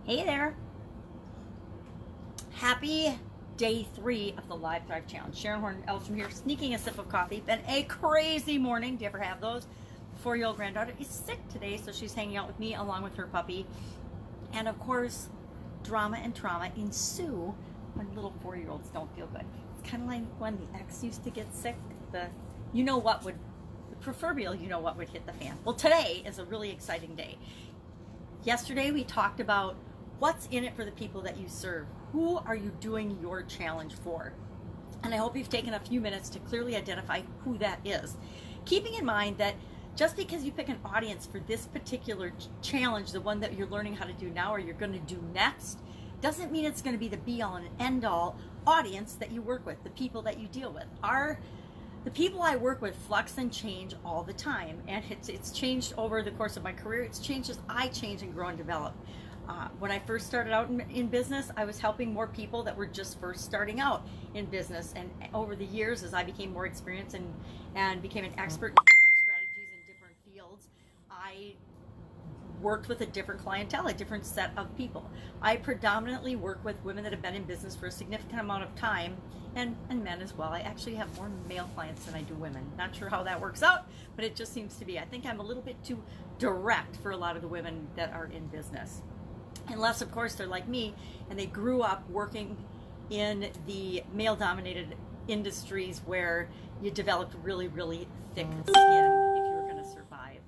Hey there. Happy day 3 of the Live Thrive Challenge. Sharon Horne-Ellstrom here, sneaking a sip of coffee. Been a crazy morning. Do you ever have those? 4-year-old granddaughter is sick today, so she's hanging out with me along with her puppy. And of course, drama and trauma ensue when little 4-year-olds don't feel good. It's kind of like when the ex used to get sick. The proverbial you know what would hit the fan. Well, today is a really exciting day. Yesterday we talked about what's in it for the people that you serve. Who are you doing your challenge for? And I hope you've taken a few minutes to clearly identify who that is. Keeping in mind that just because you pick an audience for this particular challenge, the one that you're learning how to do now or you're going to do next, doesn't mean it's going to be the be-all and end-all audience that you work with, the people that you deal with. The people I work with flux and change all the time, and it's changed over the course of my career. It's changed as I change and grow and develop. When I first started out in business, I was helping more people that were just first starting out in business. And over the years, as I became more experienced and became an expert in different strategies in different fields, I worked with a different clientele, a different set of people. I predominantly work with women that have been in business for a significant amount of time, and men as well. I actually have more male clients than I do women. Not sure how that works out, but it just seems to be. I think I'm a little bit too direct for a lot of the women that are in business. Unless, of course, they're like me and they grew up working in the male-dominated industries where you developed really, really thick skin if you were going to survive.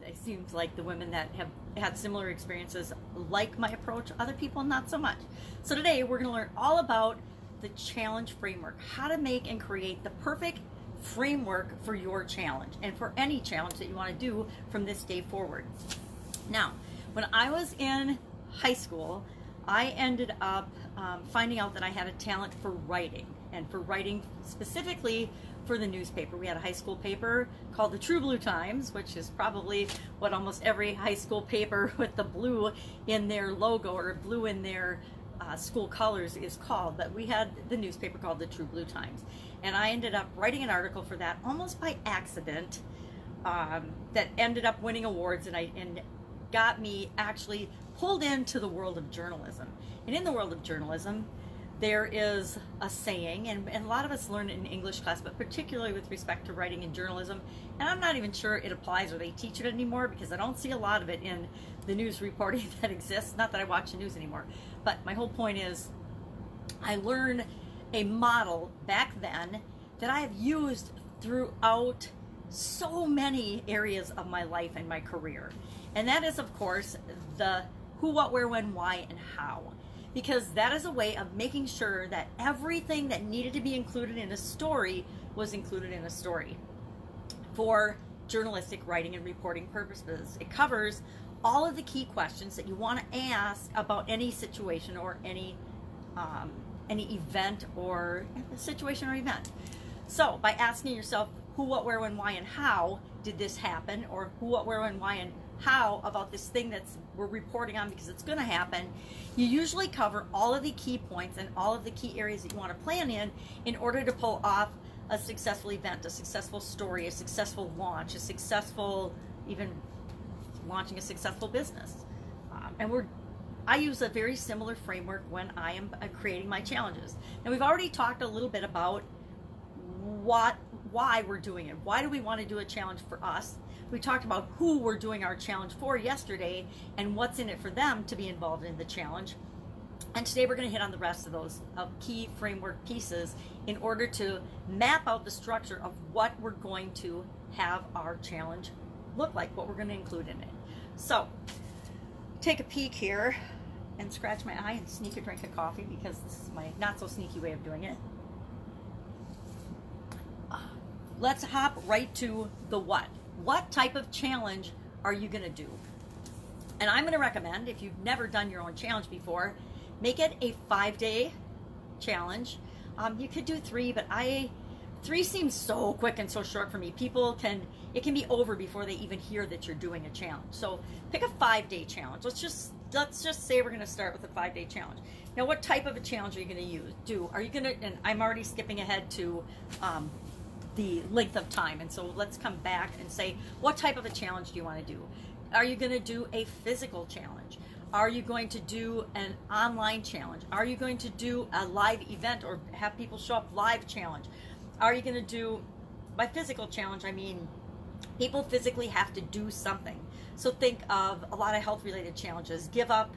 It seems like the women that have had similar experiences like my approach, other people not so much. So today we're going to learn all about the challenge framework, how to make and create the perfect framework for your challenge and for any challenge that you want to do from this day forward. Now, when I was in high school, I ended up finding out that I had a talent for writing, and for writing specifically for the newspaper. We had a high school paper called the True Blue Times, which is probably what almost every high school paper with the blue in their logo or blue in their school colors is called. But we had the newspaper called the True Blue Times, and I ended up writing an article for that almost by accident that ended up winning awards, and got me actually pulled into the world of journalism. And in the world of journalism, there is a saying, and a lot of us learn it in English class, but particularly with respect to writing in journalism, and I'm not even sure it applies or they teach it anymore because I don't see a lot of it in the news reporting that exists. Not that I watch the news anymore, but my whole point is I learned a model back then that I have used throughout so many areas of my life and my career. And that is, of course, the who, what, where, when, why, and how. Because that is a way of making sure that everything that needed to be included in a story was included in a story for journalistic writing and reporting purposes. It covers all of the key questions that you want to ask about any situation or any event or situation or event. So by asking yourself who, what, where, when, why, and how did this happen, or who, what, where, when, why, and how about this thing we're reporting on because it's going to happen, you usually cover all of the key points and all of the key areas that you want to plan in order to pull off a successful event, a successful story, a successful launch, even launching a successful business. I use a very similar framework when I am creating my challenges. Now, we've already talked a little bit about why we're doing it. Why do we want to do a challenge for us? We talked about who we're doing our challenge for yesterday and what's in it for them to be involved in the challenge. And today we're going to hit on the rest of those key framework pieces in order to map out the structure of what we're going to have our challenge look like, what we're going to include in it. So take a peek here and scratch my eye and sneak a drink of coffee because this is my not so sneaky way of doing it. Let's hop right to the what. What type of challenge are you going to do? And I'm going to recommend, if you've never done your own challenge before, make it a 5-day challenge. You could do 3, but 3 seems so quick and so short for me. It can be over before they even hear that you're doing a challenge. So pick a 5-day challenge. Let's just say we're going to start with a 5-day challenge. Now, what type of a challenge are you going to do? Are you going to, and I'm already skipping ahead to the length of time, and so let's come back and say, what type of a challenge do you want to do? Are you going to do a physical challenge? Are you going to do an online challenge? Are you going to do a live event or have people show up live challenge? Are you going to do, by physical challenge, I mean people physically have to do something. So think of a lot of health related challenges. Give up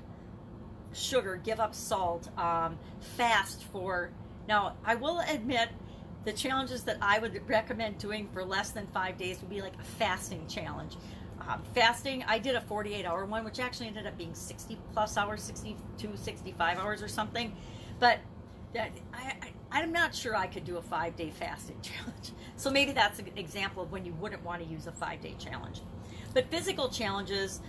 sugar, give up salt, fast for, now I will admit the challenges that I would recommend doing for less than 5 days would be like a fasting challenge. Fasting, I did a 48-hour one, which actually ended up being 60 plus hours, 62, 65 hours or something. But I'm not sure I could do a 5-day fasting challenge. So maybe that's an example of when you wouldn't want to use a 5-day challenge. But physical challenges,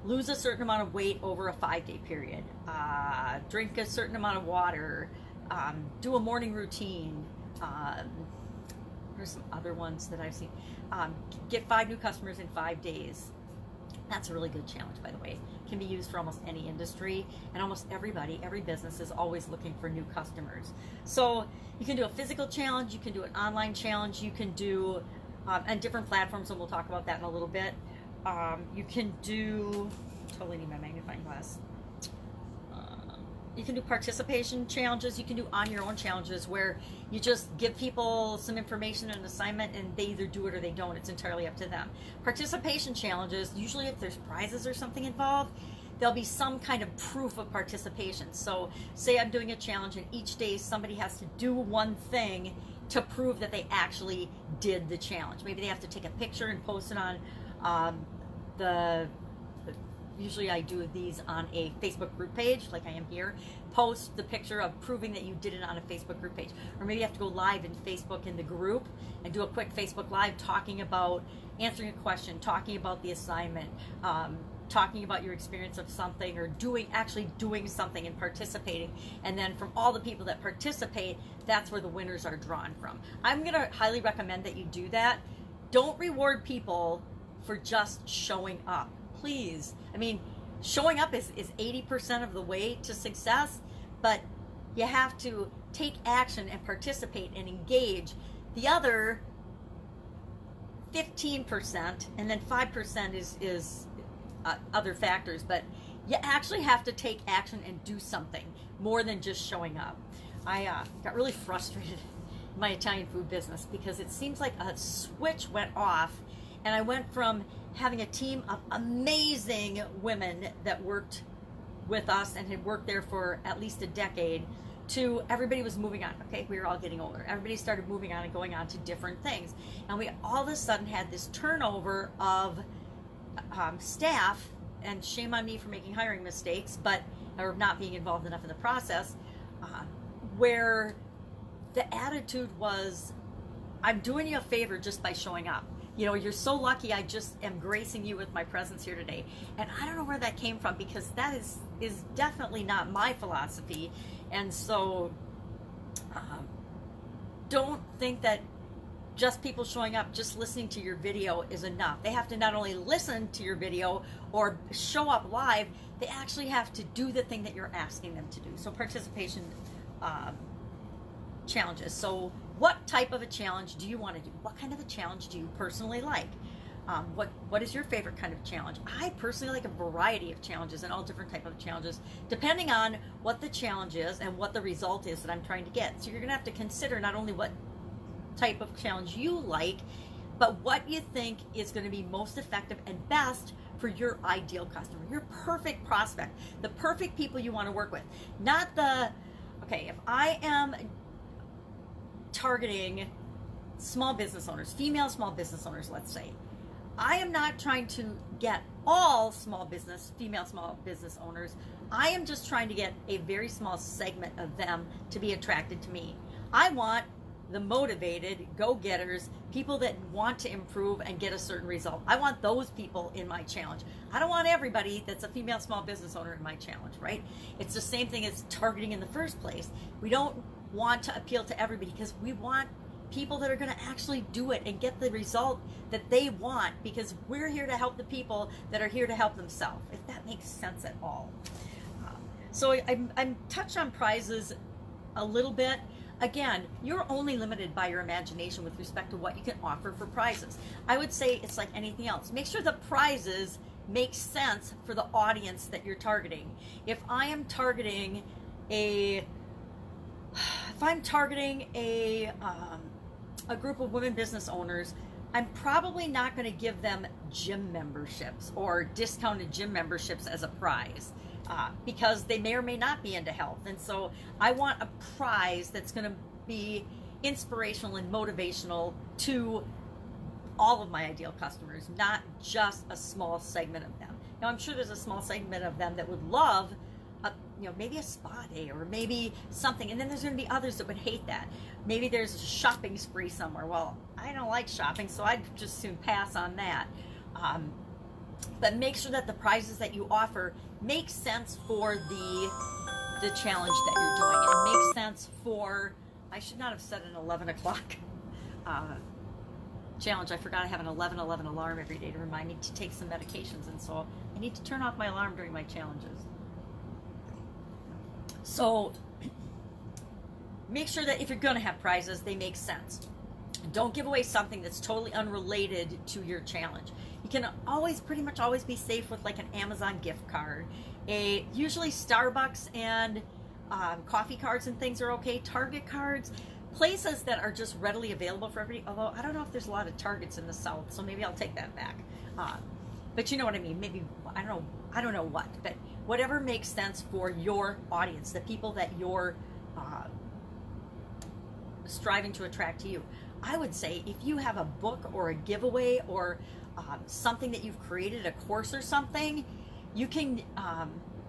lose a certain amount of weight over a 5-day period, drink a certain amount of water, do a morning routine. There's some other ones that I've seen. Get 5 new customers in 5 days. That's a really good challenge, by the way. It can be used for almost any industry, and almost everybody, every business is always looking for new customers. So you can do a physical challenge, you can do an online challenge, you can do on different platforms, and we'll talk about that in a little bit. You can do, totally need my magnifying glass. You can do participation challenges. You can do on your own challenges where you just give people some information and an assignment and they either do it or they don't. It's entirely up to them. Participation challenges, usually if there's prizes or something involved, there'll be some kind of proof of participation. So say I'm doing a challenge and each day somebody has to do one thing to prove that they actually did the challenge. Maybe they have to take a picture and post it on usually I do these on a Facebook group page, like I am here. Post the picture of proving that you did it on a Facebook group page. Or maybe you have to go live in Facebook in the group and do a quick Facebook Live talking about answering a question, talking about the assignment, talking about your experience of something, or actually doing something and participating. And then from all the people that participate, that's where the winners are drawn from. I'm going to highly recommend that you do that. Don't reward people for just showing up. Please. I mean, showing up is 80% of the way to success, but you have to take action and participate and engage. The other 15%, and then 5% is other factors, but you actually have to take action and do something more than just showing up. I got really frustrated in my Italian food business because it seems like a switch went off, and I went from having a team of amazing women that worked with us and had worked there for at least a decade to everybody was moving on. Okay, we were all getting older. Everybody started moving on and going on to different things. And we all of a sudden had this turnover of staff, and shame on me for making hiring mistakes, or not being involved enough in the process, where the attitude was, I'm doing you a favor just by showing up. You know, you're so lucky I just am gracing you with my presence here today. And I don't know where that came from, because that is definitely not my philosophy. And so don't think that just people showing up, just listening to your video is enough. They have to not only listen to your video or show up live, they actually have to do the thing that you're asking them to do. So participation challenges. So what type of a challenge do you want to do? What kind of a challenge do you personally like? What is your favorite kind of challenge? I personally like a variety of challenges and all different type of challenges, depending on what the challenge is and what the result is that I'm trying to get. So you're going to have to consider not only what type of challenge you like, but what you think is going to be most effective and best for your ideal customer, your perfect prospect, the perfect people you want to work with. Not okay, if I am targeting small business owners, female small business owners, let's say, I am not trying to get all female small business owners. I am just trying to get a very small segment of them to be attracted to me. I want the motivated go-getters, people that want to improve and get a certain result. I want those people in my challenge. I don't want everybody that's a female small business owner in my challenge, right? It's the same thing as targeting in the first place. We don't want to appeal to everybody, because we want people that are going to actually do it and get the result that they want, because we're here to help the people that are here to help themselves, if that makes sense at all. So I'm touched on prizes a little bit. Again, you're only limited by your imagination with respect to what you can offer for prizes. I would say it's like anything else. Make sure the prizes makes sense for the audience that you're targeting. If I'm targeting a group of women business owners, I'm probably not going to give them gym memberships or discounted gym memberships as a prize, because they may or may not be into health. And so I want a prize that's going to be inspirational and motivational to all of my ideal customers, not just a small segment of them. Now, I'm sure there's a small segment of them that would love maybe a spa day or maybe something, and then there's going to be others that would hate that. Maybe there's a shopping spree somewhere. Well, I don't like shopping, so I'd just soon pass on that. But make sure that the prizes that you offer make sense for the challenge that you're doing. It makes sense for, I should not have set an 11 o'clock challenge. I forgot I have an 11:11 alarm every day to remind me to take some medications, and so I need to turn off my alarm during my challenges. So make sure that if you're going to have prizes, they make sense. Don't give away something that's totally unrelated to your challenge. You can pretty much always be safe with like an Amazon gift card. Usually Starbucks and coffee cards and things are okay. Target cards, places that are just readily available for everybody. Although I don't know if there's a lot of Targets in the South, so maybe I'll take that back. But you know what I mean. Maybe I don't know what, but whatever makes sense for your audience, the people that you're striving to attract to you. I would say if you have a book or a giveaway or something that you've created, a course or something, you can,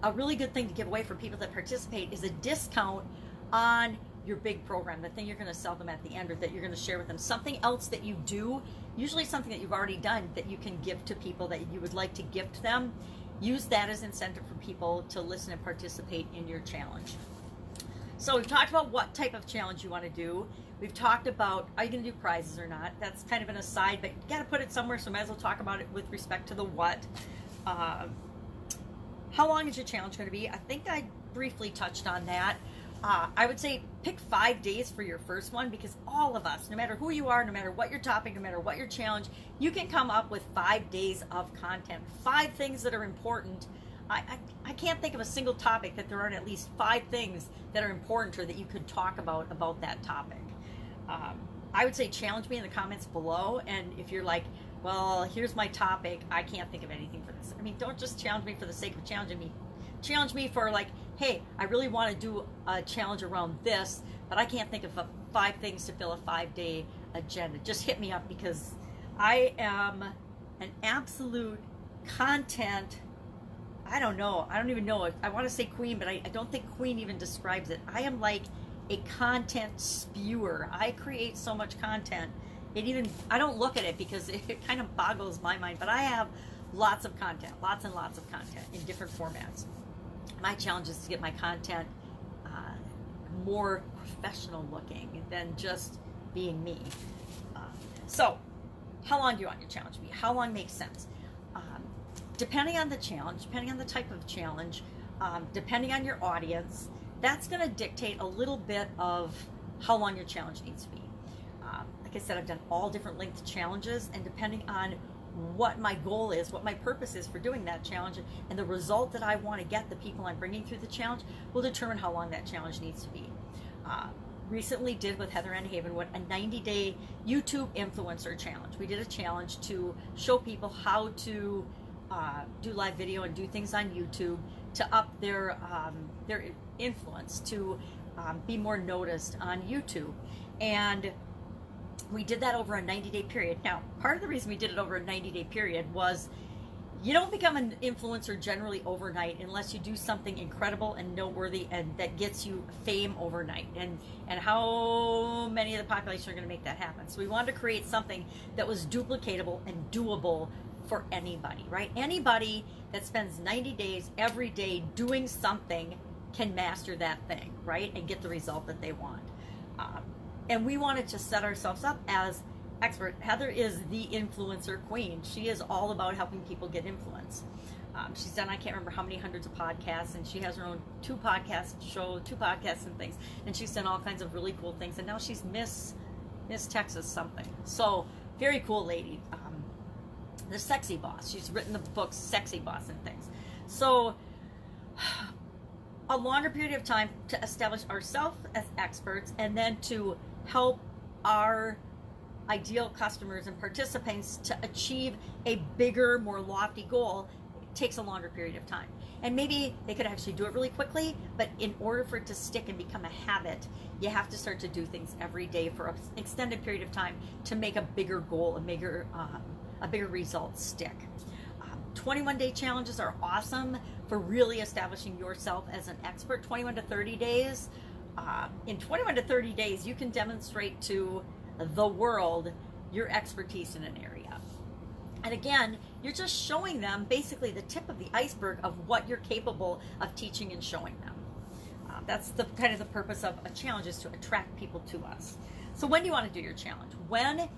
a really good thing to give away for people that participate is a discount on your big program, the thing you're going to sell them at the end or that you're going to share with them. Something else that you do, usually something that you've already done that you can give to people that you would like to gift them. Use that as incentive for people to listen and participate in your challenge. So we've talked about what type of challenge you want to do. We've talked about, are you going to do prizes or not? That's kind of an aside, but you got to put it somewhere, so might as well talk about it with respect to the what. How long is your challenge going to be? I think I briefly touched on that. I would say pick 5 days for your first one, because all of us, no matter who you are, no matter what your topic, no matter what your challenge, you can come up with 5 days of content. 5 things that are important. I can't think of a single topic that there aren't at least 5 things that are important or that you could talk about that topic. I would say challenge me in the comments below, and if you're like, well, here's my topic, I can't think of anything for this. I mean, don't just challenge me for the sake of challenging me. Challenge me for like, hey, I really want to do a challenge around this, but I can't think of 5 things to fill a 5-day agenda. Just hit me up, because I am an absolute content, I don't even know. I want to say queen, but I don't think queen even describes it. I am like a content spewer. I create so much content. I don't look at it because it kind of boggles my mind, but I have lots of content, lots and lots of content in different formats. My challenge is to get my content more professional looking than just being me. So how long do you want your challenge to be? How long makes sense? Depending on the challenge, depending on the type of challenge, depending on your audience, that's going to dictate a little bit of how long your challenge needs to be. Like I said, I've done all different length challenges, and depending on what my goal is, what my purpose is for doing that challenge, and the result that I want to get, the people I'm bringing through the challenge, will determine how long that challenge needs to be. Recently did with Heather Ann Haven what a 90-day YouTube influencer challenge. We did a challenge to show people how to do live video and do things on YouTube to up their influence, to be more noticed on YouTube. And we did that over a 90-day period. Now, part of the reason we did it over a 90-day period was you don't become an influencer generally overnight unless you do something incredible and noteworthy and that gets you fame overnight. And how many of the population are going to make that happen? So we wanted to create something that was duplicatable and doable for anybody, right? Anybody that spends 90 days every day doing something can master that thing, right? And get the result that they want. And we wanted to set ourselves up as expert. Heather is the influencer queen. She is all about helping people get influence. She's done, I can't remember how many hundreds of podcasts, and she has her own 2 podcasts and things. And she's done all kinds of really cool things. And now she's Miss Texas something. So very cool lady. the sexy boss. She's written the book Sexy Boss and things. So a longer period of time to establish ourselves as experts, and then to help our ideal customers and participants to achieve a bigger, more lofty goal, it takes a longer period of time. And maybe they could actually do it really quickly, but in order for it to stick and become a habit, you have to start to do things every day for an extended period of time to make a bigger goal, a bigger result stick. 21-day challenges are awesome for really establishing yourself as an expert. 21 to 30 days. In 21 to 30 days, you can demonstrate to the world your expertise in an area. And again, you're just showing them basically the tip of the iceberg of what you're capable of teaching and showing them. That's the kind of the purpose of a challenge, is to attract people to us. So when do you want to do your challenge? When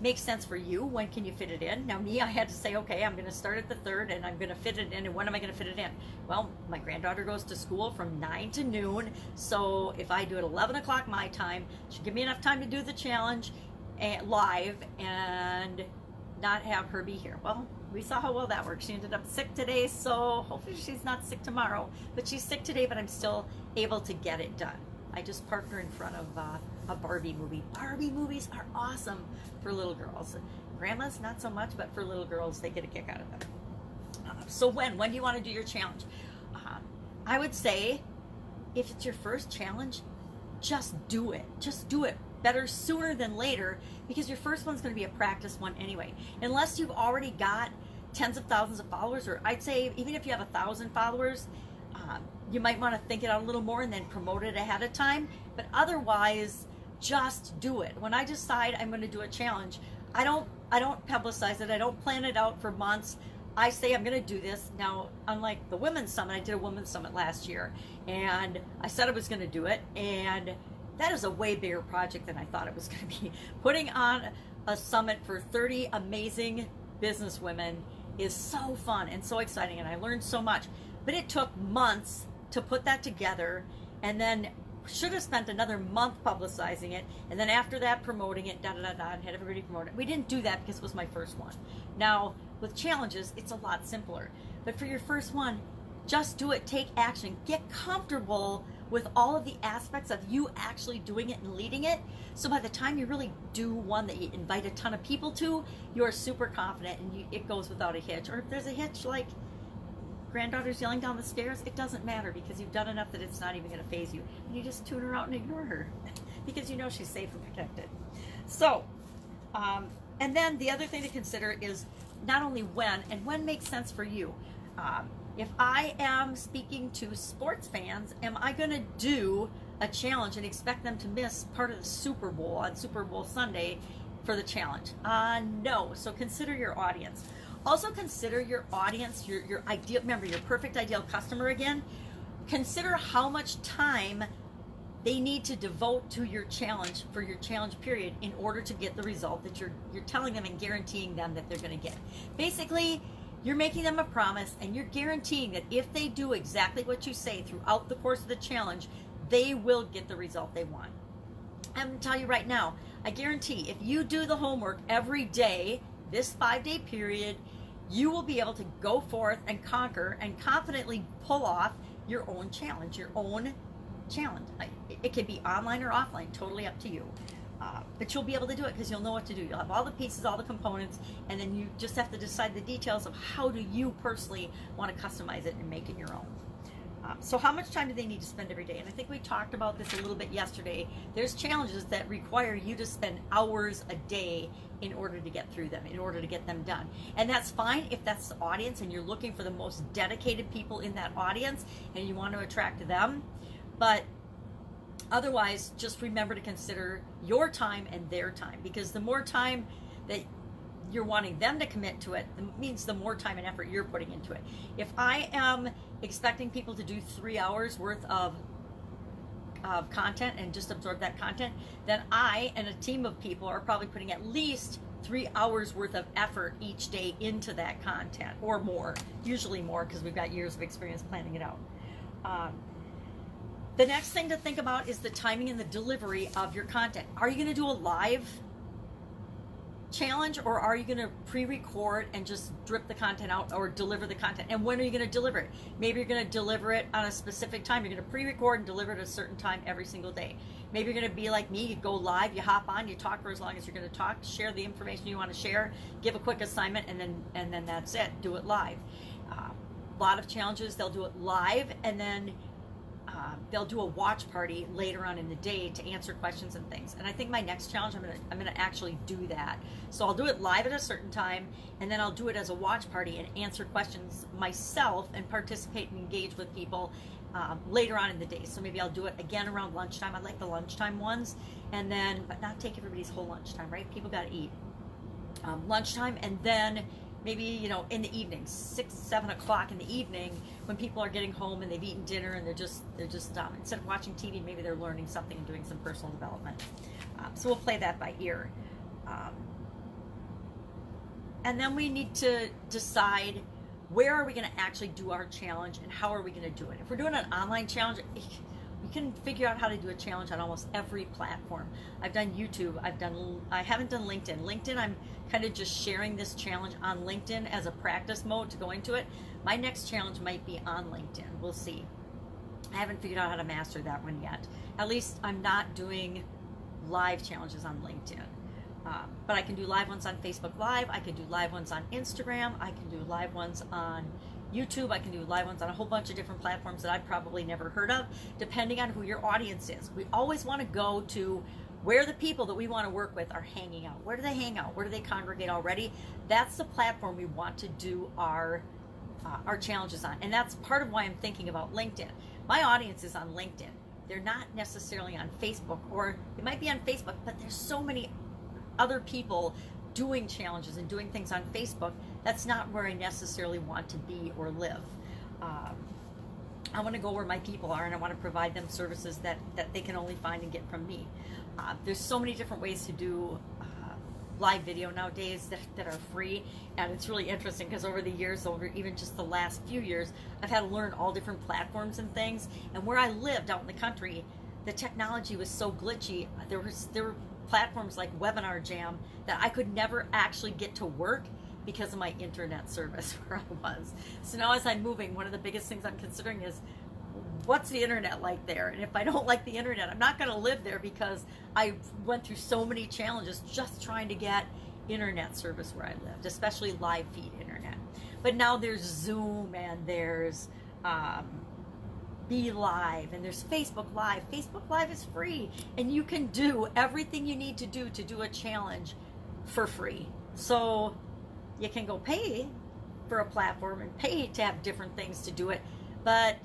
makes sense for you? When can you fit it in? Now me, I had to say, okay, I'm going to start at the 3rd and I'm going to fit it in. And when am I going to fit it in? Well, my granddaughter goes to school from 9 to noon. So if I do it 11 o'clock my time, she'll give me enough time to do the challenge live and not have her be here. Well, we saw how well that worked. She ended up sick today, so hopefully she's not sick tomorrow. But she's sick today, but I'm still able to get it done. I just parked her in front of a Barbie movie. Barbie movies are awesome for little girls. Grandmas, not so much, but for little girls, they get a kick out of them. So when do you want to do your challenge? I would say if it's your first challenge, just do it. Just do it. Better sooner than later, because your first one's going to be a practice one anyway. Unless you've already got tens of thousands of followers, or I'd say even if you have 1,000 followers, you might want to think it out a little more and then promote it ahead of time. But otherwise, just do it. When I decide I'm going to do a challenge, I don't publicize it. I don't plan it out for months. I say I'm going to do this. Now, unlike the Women's Summit, I did a Women's Summit last year, and I said I was going to do it, and that is a way bigger project than I thought it was going to be. Putting on a summit for 30 amazing business women is so fun and so exciting, and I learned so much. But it took months to put that together, and then should have spent another month publicizing it, and then after that promoting it, and had everybody promote it. We didn't do that because it was my first one. Now, with challenges, it's a lot simpler. But for your first one, just do it. Take action. Get comfortable with all of the aspects of you actually doing it and leading it. So by the time you really do one that you invite a ton of people to, you're super confident and it goes without a hitch. Or if there's a hitch, like granddaughter's yelling down the stairs, it doesn't matter because you've done enough that it's not even going to faze you. And you just tune her out and ignore her because you know she's safe and protected. So, and then the other thing to consider is not only when makes sense for you. If I am speaking to sports fans, am I going to do a challenge and expect them to miss part of the Super Bowl on Super Bowl Sunday for the challenge? No. So consider your audience. Also consider your audience, your ideal, remember your perfect ideal customer again. Consider how much time they need to devote to your challenge for your challenge period in order to get the result that you're telling them and guaranteeing them that they're going to get. Basically, you're making them a promise and you're guaranteeing that if they do exactly what you say throughout the course of the challenge, they will get the result they want. I'm going to tell you right now, I guarantee if you do the homework every day, this 5-day period, you will be able to go forth and conquer and confidently pull off your own challenge, It can be online or offline, totally up to you. But you'll be able to do it because you'll know what to do. You'll have all the pieces, all the components, and then you just have to decide the details of how do you personally want to customize it and make it your own. So how much time do they need to spend every day? And I think we talked about this a little bit yesterday. There's challenges that require you to spend hours a day in order to get through them, in order to get them done. And that's fine if that's the audience and you're looking for the most dedicated people in that audience and you want to attract them. But otherwise, just remember to consider your time and their time, because the more time that you're wanting them to commit to it, it means the more time and effort you're putting into it. If I am expecting people to do 3 hours worth of content and just absorb that content, then I and a team of people are probably putting at least 3 hours worth of effort each day into that content, or more, usually more because we've got years of experience planning it out. The next thing to think about is the timing and the delivery of your content. Are you going to do a live challenge, or are you going to pre-record and just drip the content out, or deliver the content? And when are you going to deliver it? Maybe you're going to deliver it on a specific time. You're going to pre-record and deliver it at a certain time every single day. Maybe you're going to be like me, you go live, you hop on, you talk for as long as you're going to talk, share the information you want to share, give a quick assignment, and then that's it. Do it live. A lot of challenges, they'll do it live, and then they'll do a watch party later on in the day to answer questions and things. And I think my next challenge, I'm gonna actually do that. So I'll do it live at a certain time, and then I'll do it as a watch party and answer questions myself and participate and engage with people later on in the day. So maybe I'll do it again around lunchtime. I like the lunchtime ones, and then, but not take everybody's whole lunchtime, right? People gotta eat. Lunchtime, and then maybe, you know, in the evening, 6, 7 o'clock in the evening, when people are getting home and they've eaten dinner and they're just instead of watching TV, maybe they're learning something and doing some personal development. So we'll play that by ear. And then we need to decide, where are we going to actually do our challenge, and how are we going to do it? If we're doing an online challenge, you can figure out how to do a challenge on almost every platform. I've done YouTube. I haven't done LinkedIn. LinkedIn, I'm kind of just sharing this challenge on LinkedIn as a practice mode to go into it. My next challenge might be on LinkedIn. We'll see. I haven't figured out how to master that one yet. At least I'm not doing live challenges on LinkedIn. But I can do live ones on Facebook Live. I can do live ones on Instagram. I can do live ones on YouTube. I can do live ones on a whole bunch of different platforms that I've probably never heard of, depending on who your audience is. We always want to go to where the people that we want to work with are hanging out. Where do they hang out? Where do they congregate already? That's the platform we want to do our challenges on. And that's part of why I'm thinking about LinkedIn. My audience is on LinkedIn. They're not necessarily on Facebook, or it might be on Facebook, but there's so many other people doing challenges and doing things on Facebook. That's not where I necessarily want to be or live. I want to go where my people are, and I want to provide them services that they can only find and get from me. There's so many different ways to do live video nowadays that are free, and it's really interesting because over the years, over even just the last few years, I've had to learn all different platforms and things. And where I lived out in the country, the technology was so glitchy. There were platforms like Webinar Jam that I could never actually get to work because of my internet service where I was. So now as I'm moving, one of the biggest things I'm considering is, what's the internet like there? And if I don't like the internet, I'm not going to live there, because I went through so many challenges just trying to get internet service where I lived, especially live feed internet. But now there's Zoom, and there's Be Live, and there's Facebook Live. Facebook Live is free, and you can do everything you need to do a challenge for free. So you can go pay for a platform and pay to have different things to do it, but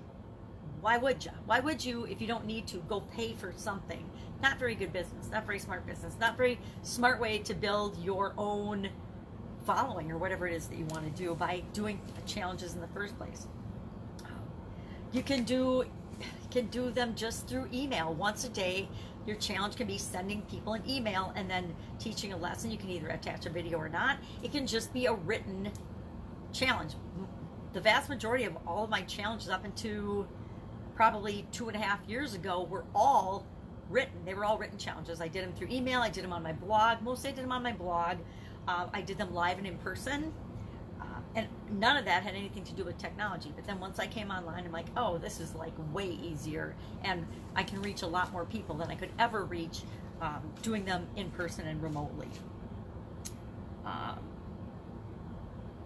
why would you? Why would you, if you don't need to, go pay for something? Not very good business, not very smart business, not very smart way to build your own following or whatever it is that you want to do by doing challenges in the first place. You can do them just through email. Once a day, your challenge can be sending people an email and then teaching a lesson. You can either attach a video or not. It can just be a written challenge. The vast majority of all of my challenges up into probably 2.5 years ago were all written. They were all written challenges. I did them through email. I did them on my blog. Mostly I did them on my blog. I did them live and in person. And none of that had anything to do with technology. But then once I came online, I'm like, oh, this is like way easier. And I can reach a lot more people than I could ever reach doing them in person and remotely.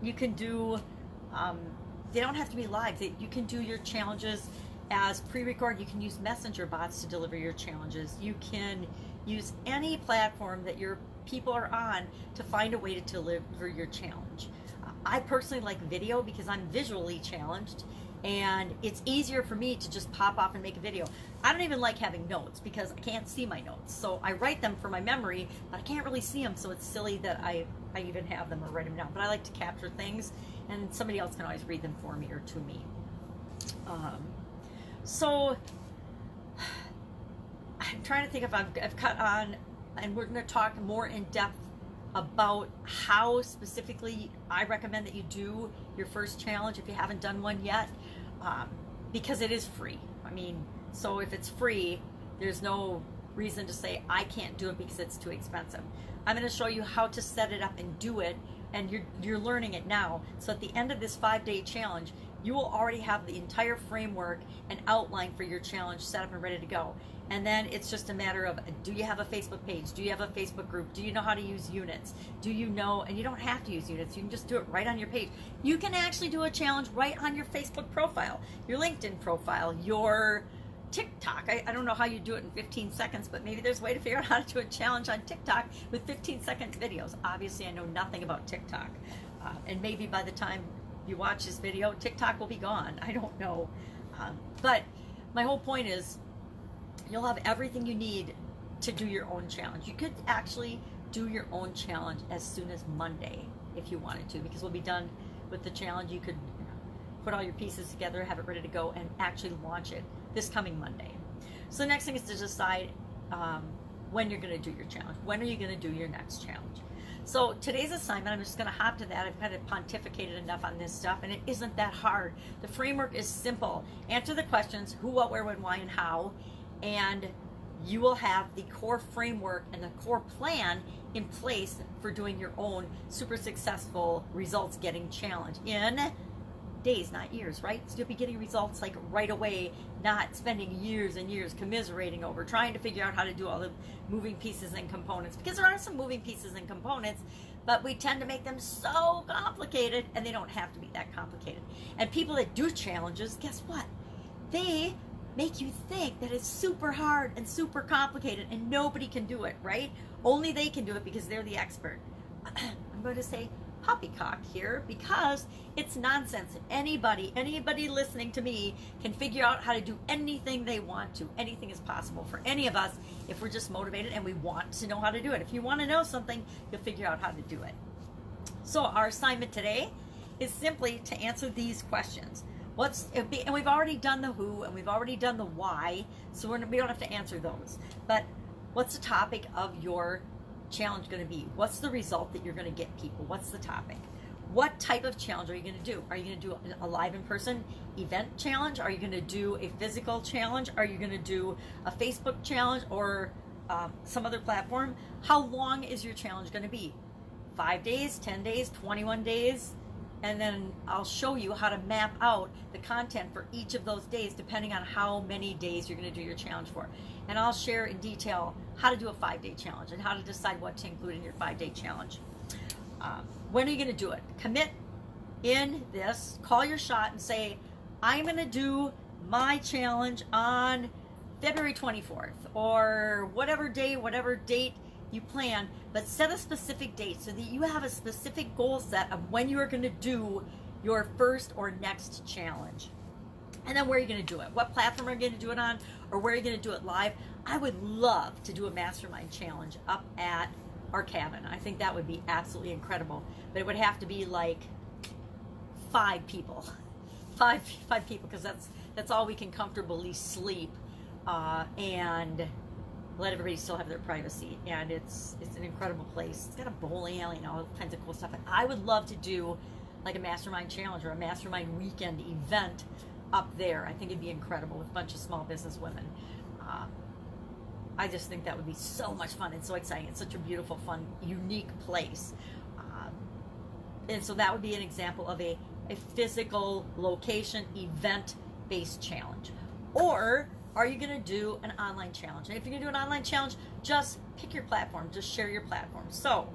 You can do, they don't have to be live. You can do your challenges as pre-record. You can use messenger bots to deliver your challenges. You can use any platform that your people are on to find a way to deliver your challenge. I personally like video because I'm visually challenged, and it's easier for me to just pop off and make a video. I don't even like having notes because I can't see my notes. So I write them for my memory, but I can't really see them, so it's silly that I even have them or write them down. But I like to capture things, and somebody else can always read them for me or to me. So I'm trying to think if I've cut on, and we're going to talk more in depth about how specifically I recommend that you do your first challenge if you haven't done one yet, because it is free. I mean, so if it's free, there's no reason to say, I can't do it because it's too expensive. I'm going to show you how to set it up and do it, and you're learning it now. So at the end of this 5-day challenge, you will already have the entire framework and outline for your challenge set up and ready to go. And then it's just a matter of, do you have a Facebook page? Do you have a Facebook group? Do you know how to use units? Do you know, and you don't have to use units, you can just do it right on your page. You can actually do a challenge right on your Facebook profile, your LinkedIn profile, your TikTok. I don't know how you do it in 15 seconds, but maybe there's a way to figure out how to do a challenge on TikTok with 15-second videos. Obviously, I know nothing about TikTok. And maybe by the time you watch this video, TikTok will be gone. I don't know. But my whole point is, you'll have everything you need to do your own challenge. You could actually do your own challenge as soon as Monday if you wanted to, because we'll be done with the challenge. You could put all your pieces together, have it ready to go, and actually launch it this coming Monday. So the next thing is to decide when you're going to do your challenge. When are you going to do your next challenge? So today's assignment, I'm just going to hop to that. I've kind of pontificated enough on this stuff, and it isn't that hard. The framework is simple. Answer the questions: who, what, where, when, why, and how, and you will have the core framework and the core plan in place for doing your own super successful results getting challenge in days, not years, right? So you'll be getting results like right away, not spending years and years commiserating over trying to figure out how to do all the moving pieces and components, because there are some moving pieces and components, but we tend to make them so complicated, and they don't have to be that complicated. And people that do challenges, guess what? They make you think that it's super hard and super complicated and nobody can do it, right? Only they can do it because they're the expert. I'm going to say poppycock here because it's nonsense. Anybody listening to me can figure out how to do anything they want to. Anything is possible for any of us if we're just motivated and we want to know how to do it. If you want to know something, you'll figure out how to do it. So our assignment today is simply to answer these questions. And we've already done the who and we've already done the why, so we don't have to answer those. But what's the topic of your challenge going to be? What's the result that you're going to get people? What's the topic? What type of challenge are you going to do? Are you going to do a live in-person event challenge? Are you going to do a physical challenge? Are you going to do a Facebook challenge or some other platform? How long is your challenge going to be? 5 days, 10 days, 21 days? And then I'll show you how to map out the content for each of those days depending on how many days you're going to do your challenge for. And I'll share in detail how to do a 5-day challenge and how to decide what to include in your 5-day challenge. When are you going to do it? Commit in this, call your shot and say, I'm going to do my challenge on February 24th or whatever day, whatever date you plan, but set a specific date so that you have a specific goal set of when you are going to do your first or next challenge. And then where are you going to do it? What platform are you going to do it on, or where are you going to do it live? I would love to do a mastermind challenge up at our cabin. I think that would be absolutely incredible, but it would have to be like 5 people. Five people, because that's all we can comfortably sleep and let everybody still have their privacy. And it's an incredible place. It's got a bowling alley and all kinds of cool stuff. And I would love to do like a mastermind challenge or a mastermind weekend event up there. I think it'd be incredible with a bunch of small business women. I just think that would be so much fun and so exciting. It's such a beautiful, fun, unique place. And so that would be an example of a physical location event-based challenge. Or are you going to do an online challenge? And if you're going to do an online challenge, just pick your platform. Just share your platform. So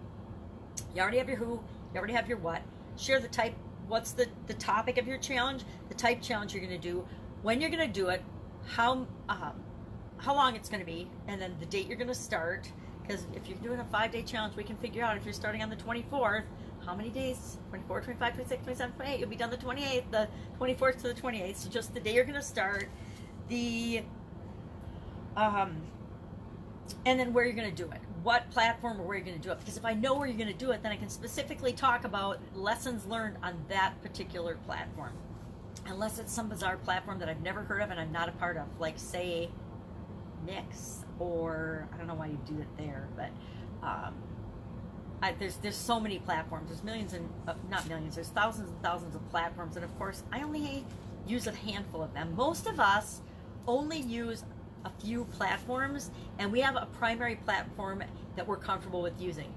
you already have your who, you already have your what. Share the type. What's the topic of your challenge, the type challenge you're going to do, when you're going to do it, how long it's going to be, and then the date you're going to start. Because if you're doing a 5-day challenge, we can figure out if you're starting on the 24th, how many days? 24, 25, 26, 27, 28. You'll be done the 28th, the 24th to the 28th. So just the day you're going to start, and then where you're going to do it. What platform or where you're going to do it. Because if I know where you're going to do it, then I can specifically talk about lessons learned on that particular platform. Unless it's some bizarre platform that I've never heard of and I'm not a part of, like say Mix, or I don't know why you do it there, but there's so many platforms. There's millions and not millions. There's thousands and thousands of platforms, and of course I only use a handful of them. Most of us only use a few platforms, and we have a primary platform that we're comfortable with using.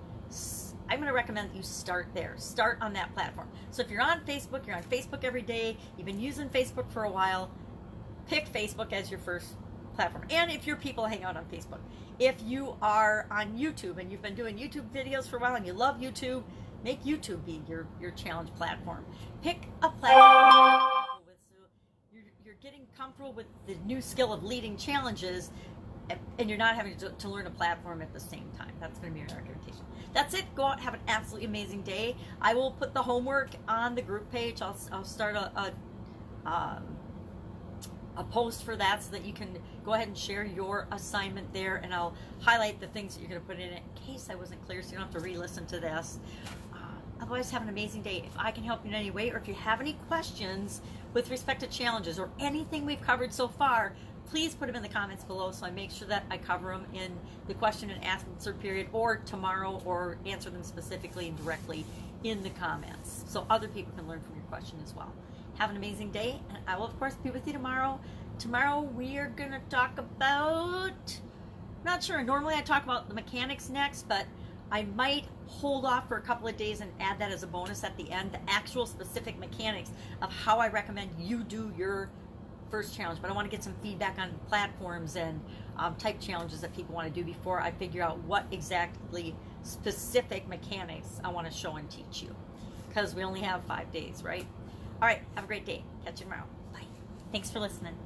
I'm going to recommend that you start there. Start on that platform. So if you're on Facebook every day, you've been using Facebook for a while, pick Facebook as your first platform. And if your people hang out on Facebook. If you are on YouTube and you've been doing YouTube videos for a while and you love YouTube, make YouTube be your challenge platform. Pick a platform you're getting comfortable with the new skill of leading challenges, and you're not having to learn a platform at the same time. That's going to be your recommendation. That's it. Go out and have an absolutely amazing day. I will put the homework on the group page. I'll start a post for that so that you can go ahead and share your assignment there, and I'll highlight the things that you're going to put in it in case I wasn't clear, so you don't have to re-listen to this. Otherwise, have an amazing day. If I can help you in any way, or if you have any questions with respect to challenges or anything we've covered so far, please put them in the comments below so I make sure that I cover them in the question and answer period, or tomorrow, or answer them specifically and directly in the comments so other people can learn from your question as well. Have an amazing day, and I will, of course, be with you tomorrow. Tomorrow we are going to talk about, not sure, normally I talk about the mechanics next, but I might hold off for a couple of days and add that as a bonus at the end, the actual specific mechanics of how I recommend you do your first challenge. But I want to get some feedback on platforms and type challenges that people want to do before I figure out what exactly specific mechanics I want to show and teach you, because we only have 5 days, right? All right, have a great day. Catch you tomorrow. Bye. Thanks for listening.